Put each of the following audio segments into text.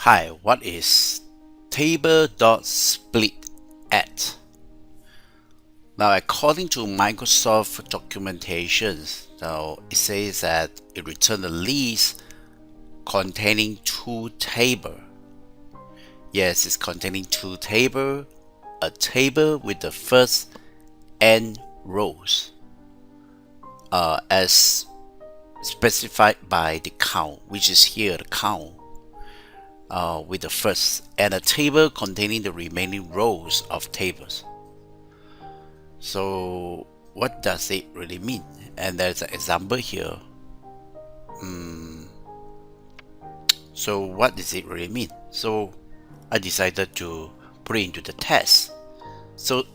Hi, what is table.SplitAt? Now, according to Microsoft documentation, it says that it returns a list containing two tables. Yes, it's containing two tables, a table with the first n rows, as specified by the count, which is here the count. With the first, and a table containing the remaining rows of tables. So what does it really mean? And there's an example here. So what does it really mean? So I decided to put it into the test. So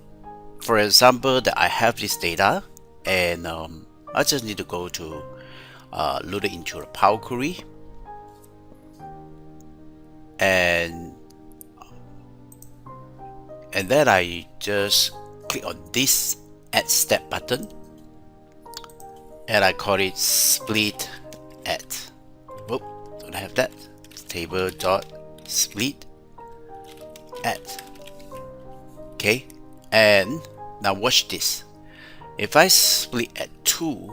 for example, that I have this data, and I just need to go to load it into a Power Query, and then I just click on this add step button, and I call it SplitAt. Oh, don't have that. Table.SplitAt. Okay, and now watch this. If I split at 2,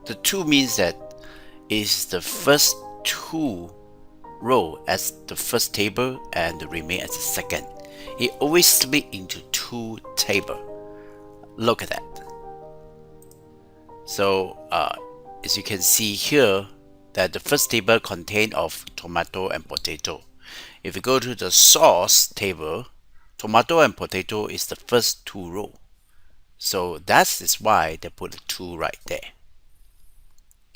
the 2 means that is the first 2 row as the first table and the remaining as the second. It always split into 2 tables. Look at that. So as you can see here, that the first table contains of tomato and potato. If you go to the sauce table, tomato and potato is the first 2 rows. So that is why they put the 2 right there.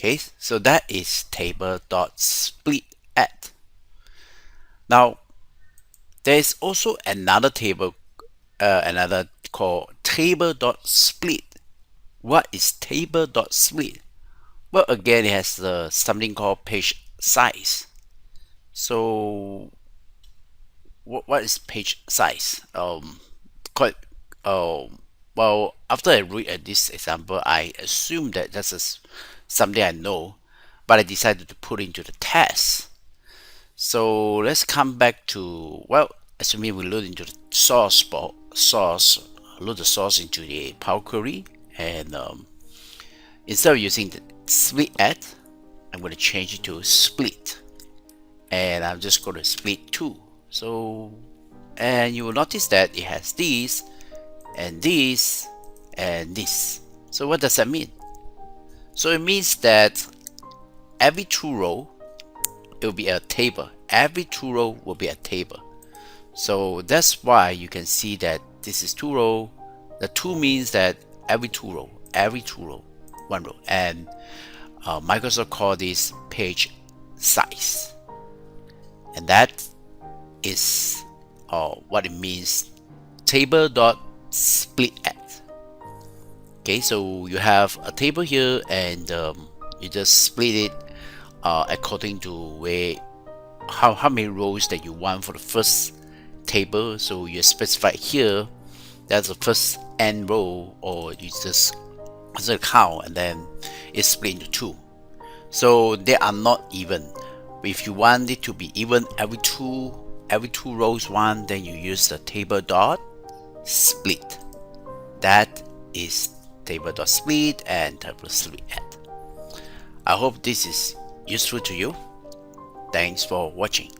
Okay, so that is table.SplitAt. Now, there is also another table, another called table.split. What is table.split? Well, again, it has something called page size. So, what is page size? Well, after I read at this example, I assume that that's something I know, but I decided to put into the test. So let's come back to, well, assuming we load into the load the source into the Power Query, and instead of using the SplitAt, I'm going to change it to split, and I'm just going to split 2. So, and you will notice that it has this and this and this. So what does that mean? So it means that every 2 row, it will be a table. Every 2 row will be a table. So that's why you can see that this is 2 row. The 2 means that every 2 row, 1 row, and Microsoft call this page size, and that is what it means. Table.SplitAt. Okay, so you have a table here, and you just split it according to how many rows that you want for the first table. So you specify here that's the first n row, or you just count, and then it's split into 2. So they are not even. If you want it to be even, every two rows one, then you use the table.split. That is table.split and table.SplitAt. I hope this is useful to you. Thanks for watching.